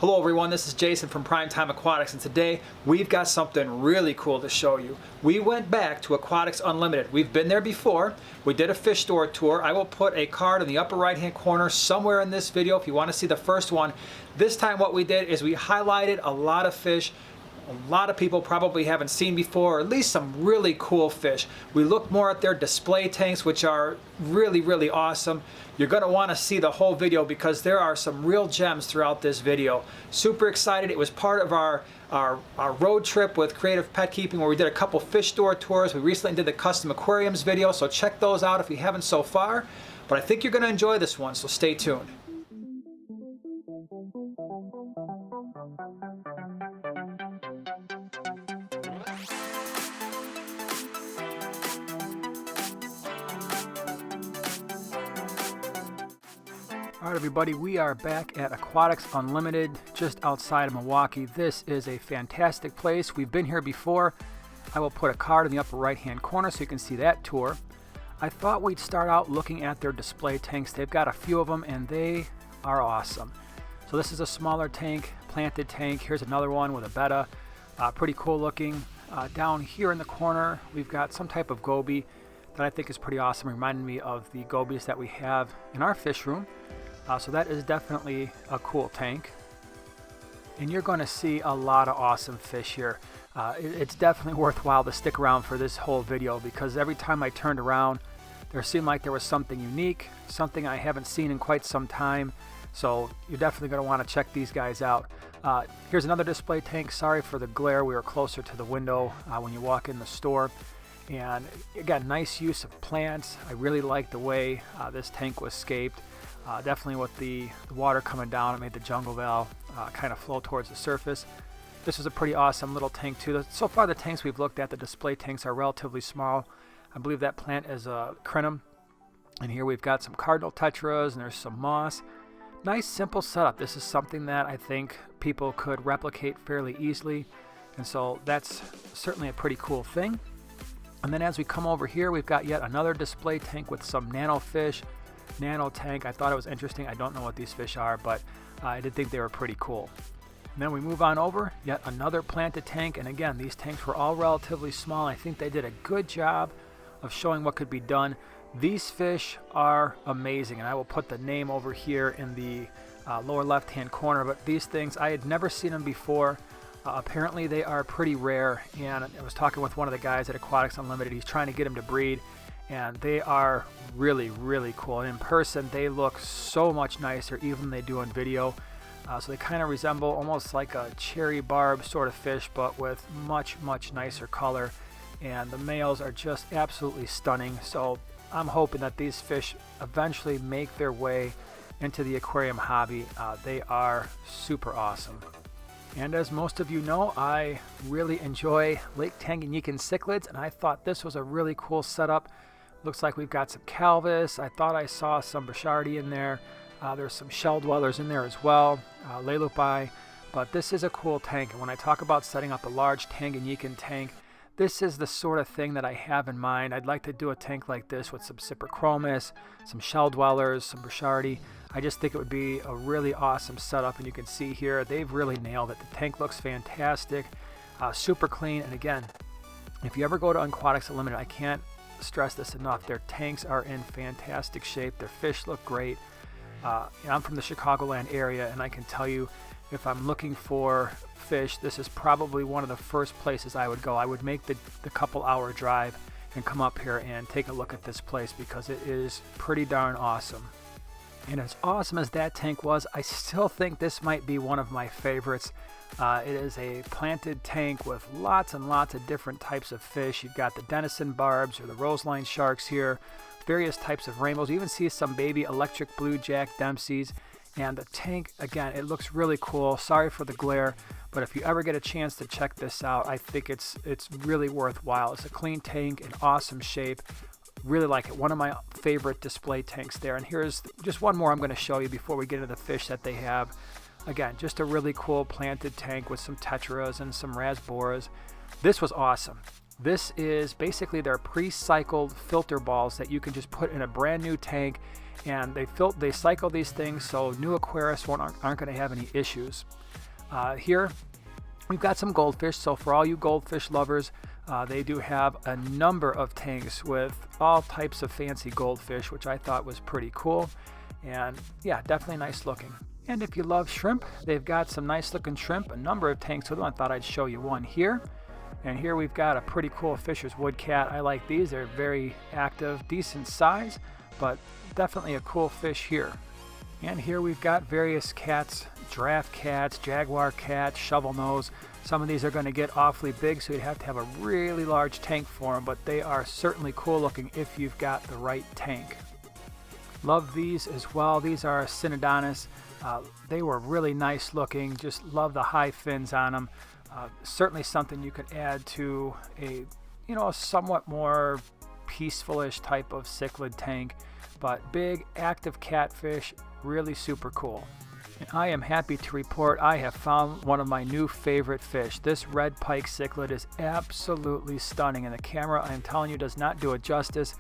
Hello everyone, this is Jason from Primetime Aquatics, and today we've got something really cool to show you. We went back to Aquatics Unlimited. We've been there before. We did a fish store tour. I will put a card in the upper right hand corner somewhere in this video if you want to see the first one. This time what we did is we highlighted a lot of fish a lot of people probably haven't seen before, or at least some really cool fish. We looked more at their display tanks, which are really awesome. You're going to want to see the whole video because there are some real gems throughout this video. Super excited. It was part of our road trip with Creative Pet Keeping where we did a couple fish store tours. We recently did the custom aquariums video, so check those out if you haven't so far. But I think you're going to enjoy this one, so stay tuned. Alright everybody, we are back at Aquatics Unlimited, just outside of Milwaukee. This is a fantastic place. We've been here before. I will put a card in the upper right hand corner so you can see that tour. I thought we'd start out looking at their display tanks. They've got a few of them and they are awesome. So this is a smaller tank, planted tank. Here's another one with a betta. Pretty cool looking. Down here in the corner we've got some type of goby that I think is pretty awesome. Reminded me of the gobies that we have in our fish room. So that is definitely a cool tank. And you're going to see a lot of awesome fish here. It's definitely worthwhile to stick around for this whole video because every time I turned around, there seemed like there was something unique, something I haven't seen in quite some time. So you're definitely going to want to check these guys out. Here's another display tank. Sorry for the glare. We were closer to the window when you walk in the store. And again, nice use of plants. I really like the way this tank was scaped. Definitely with the water coming down, it made the jungle valve kind of flow towards the surface. This is a pretty awesome little tank too. So far the tanks we've looked at, the display tanks, are relatively small. I believe that plant is a crinum. And here we've got some Cardinal Tetras and there's some moss. Nice simple setup. This is something that I think people could replicate fairly easily. And so that's certainly a pretty cool thing. And then as we come over here, we've got yet another display tank with some nano fish. Nano tank. I thought it was interesting. I don't know what these fish are, but I did think they were pretty cool. And then we move on over, yet another planted tank. And again, these tanks were all relatively small. I think they did a good job of showing what could be done. These fish are amazing, and I will put the name over here in the lower left hand corner. But these things, I had never seen them before. Apparently they are pretty rare, and I was talking with one of the guys at Aquatics Unlimited. He's trying to get them to breed, and they are really cool. And in person they look so much nicer even than they do on video. So they kind of resemble almost like a cherry barb sort of fish, but with much nicer color, and the males are just absolutely stunning. So I'm hoping that these fish eventually make their way into the aquarium hobby. They are super awesome. And as most of you know, I really enjoy Lake Tanganyikan cichlids, and I thought this was a really cool setup. Looks like we've got some calvus. I thought I saw some Bouchardi in there. There's some shell dwellers in there as well, Lelupi. But this is a cool tank, and when I talk about setting up a large Tanganyikan tank, this is the sort of thing that I have in mind. I'd like to do a tank like this with some Cyprichromis, some shell dwellers, some Bouchardi. I just think it would be a really awesome setup, and you can see here they've really nailed it. The tank looks fantastic, super clean. And again, if you ever go to Aquatics Unlimited, I can't stress this enough. Their tanks are in fantastic shape. Their fish look great. I'm from the Chicagoland area, and I can tell you, if I'm looking for fish, this is probably one of the first places I would go. I would make the couple hour drive and come up here and take a look at this place because it is pretty darn awesome. And as awesome as that tank was, I still think this might be one of my favorites. It is a planted tank with lots and lots of different types of fish. You've got the Denison barbs or the roseline sharks here, various types of rainbows. You even see some baby electric blue Jack Dempseys. And the tank, again, it looks really cool. Sorry for the glare, but if you ever get a chance to check this out, I think it's really worthwhile. It's a clean tank in awesome shape. Really like it. One of my favorite display tanks there. And here's just one more I'm going to show you before we get into the fish that they have. Again, just a really cool planted tank with some tetras and some rasboras. This was awesome. This is basically their pre-cycled filter balls that you can just put in a brand new tank, and they cycle these things so new aquarists aren't going to have any issues. Here we've got some goldfish, so for all you goldfish lovers, they do have a number of tanks with all types of fancy goldfish, which I thought was pretty cool. And yeah, definitely nice looking. And if you love shrimp, they've got some nice looking shrimp, a number of tanks with them. I thought I'd show you one here. And here we've got a pretty cool Fisher's Woodcat. I like these. They're very active, decent size, but definitely a cool fish here. And here we've got various cats, giraffe cats, jaguar cats, shovel nose. Some of these are going to get awfully big, so you'd have to have a really large tank for them, but they are certainly cool looking if you've got the right tank. Love these as well. These are Synodontis. They were really nice looking. Just love the high fins on them. Certainly something you could add to a somewhat more peaceful-ish type of cichlid tank, but big active catfish, really super cool. And I am happy to report I have found one of my new favorite fish. This red pike cichlid is absolutely stunning, and the camera, I am telling you, does not do it justice.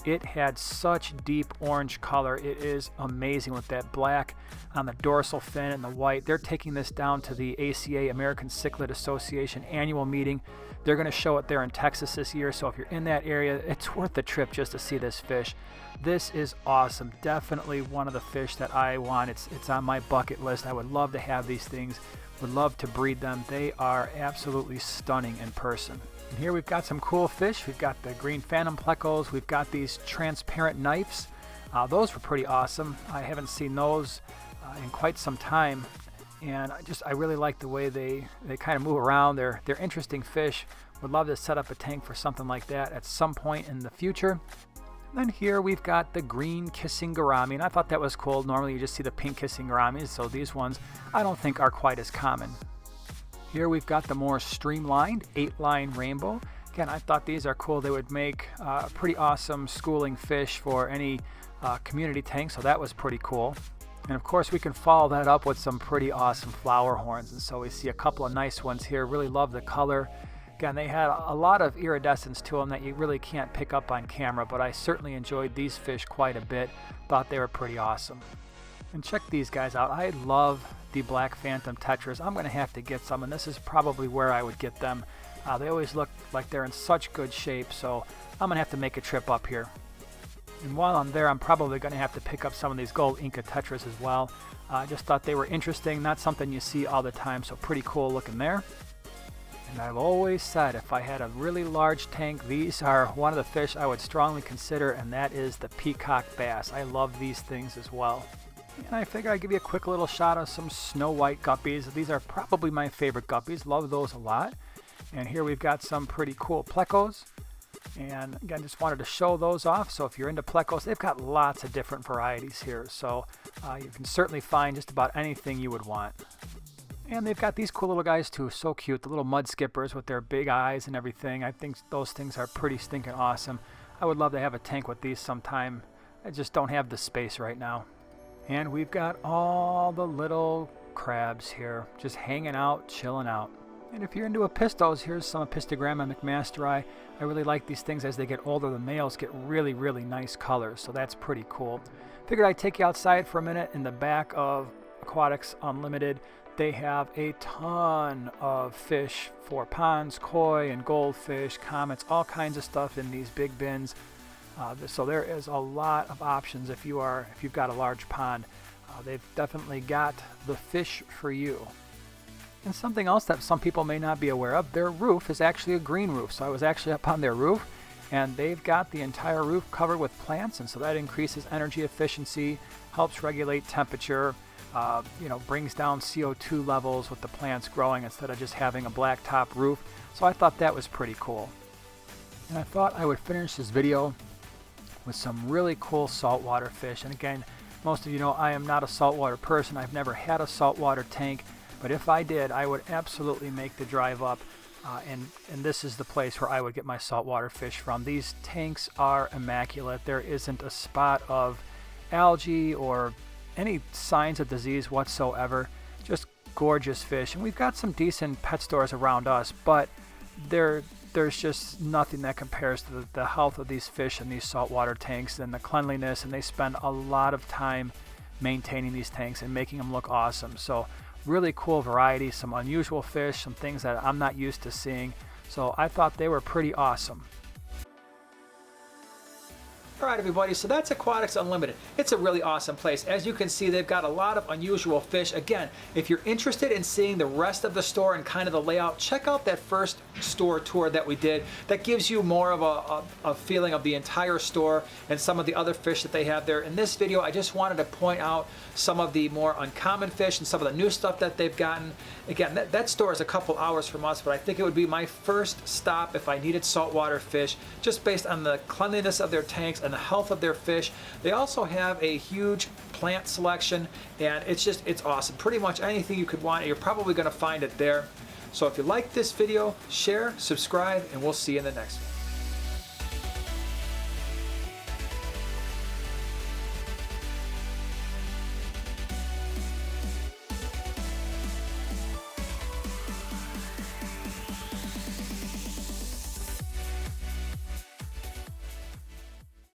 It had such deep orange color. It is amazing with that black on the dorsal fin and the white. They're taking this down to the ACA, American Cichlid Association annual meeting. They're going to show it there in Texas this year, so if you're in that area, it's worth the trip just to see this fish. This is awesome. Definitely one of the fish that I want. It's on my bucket list. I would love to have these things. Would love to breed them. They are absolutely stunning in person. And here we've got some cool fish. We've got the green phantom plecos. We've got these transparent knifes. Those were pretty awesome. I haven't seen those in quite some time, and I really like the way they kind of move around. They're interesting fish. Would love to set up a tank for something like that at some point in the future. And then here we've got the green kissing gourami, and I thought that was cool. Normally you just see the pink kissing gouramis, so these ones I don't think are quite as common. Here we've got the more streamlined 8-line rainbow. Again, I thought these are cool. They would make a pretty awesome schooling fish for any community tank, so that was pretty cool. And of course we can follow that up with some pretty awesome flower horns, and so we see a couple of nice ones here. Really love the color. Again, they had a lot of iridescence to them that you really can't pick up on camera, but I certainly enjoyed these fish quite a bit. Thought they were pretty awesome. And check these guys out. I love the black phantom tetras. I'm going to have to get some, and this is probably where I would get them. They always look like they're in such good shape, so I'm going to have to make a trip up here. And while I'm there, I'm probably going to have to pick up some of these gold Inca tetras as well. I just thought they were interesting, not something you see all the time, so pretty cool looking there. And I've always said if I had a really large tank, these are one of the fish I would strongly consider, and that is the peacock bass. I love these things as well. And I figured I'd give you a quick little shot of some snow white guppies. These are probably my favorite guppies. Love those a lot. And here we've got some pretty cool plecos. And again, just wanted to show those off. So if you're into plecos, they've got lots of different varieties here. So you can certainly find just about anything you would want. And they've got these cool little guys too. So cute. The little mud skippers with their big eyes and everything. I think those things are pretty stinking awesome. I would love to have a tank with these sometime. I just don't have the space right now. And we've got all the little crabs here, just hanging out, chilling out. And if you're into apistos, here's some Apistogramma macmasteri. I really like these things. As they get older, the males get really, really nice colors, so that's pretty cool. Figured I'd take you outside for a minute. In the back of Aquatics Unlimited, they have a ton of fish for ponds, koi and goldfish, comets, all kinds of stuff in these big bins. So there is a lot of options if you've got a large pond. They've definitely got the fish for you. And something else that some people may not be aware of, their roof is actually a green roof. So I was actually up on their roof, and they've got the entire roof covered with plants, and so that increases energy efficiency, helps regulate temperature, brings down CO2 levels with the plants growing instead of just having a black top roof. So I thought that was pretty cool. And I thought I would finish this video with some really cool saltwater fish. And again, most of you know I am not a saltwater person. I've never had a saltwater tank, but if I did, I would absolutely make the drive up, and this is the place where I would get my saltwater fish from. These tanks are immaculate. There isn't a spot of algae or any signs of disease whatsoever. Just gorgeous fish. And we've got some decent pet stores around us, but they're there's just nothing that compares to the health of these fish in these saltwater tanks and the cleanliness, and they spend a lot of time maintaining these tanks and making them look awesome. So really cool variety, some unusual fish, some things that I'm not used to seeing. So I thought they were pretty awesome. All right, everybody, so that's Aquatics Unlimited. It's a really awesome place. As you can see, they've got a lot of unusual fish. Again, if you're interested in seeing the rest of the store and kind of the layout, check out that first store tour that we did. That gives you more of a feeling of the entire store and some of the other fish that they have there. In this video, I just wanted to point out some of the more uncommon fish and some of the new stuff that they've gotten. Again, that store is a couple hours from us, but I think it would be my first stop if I needed saltwater fish, just based on the cleanliness of their tanks and the health of their fish. They also have a huge plant selection, and it's awesome. Pretty much anything you could want, you're probably going to find it there. So if you like this video, share, subscribe, and we'll see you in the next one.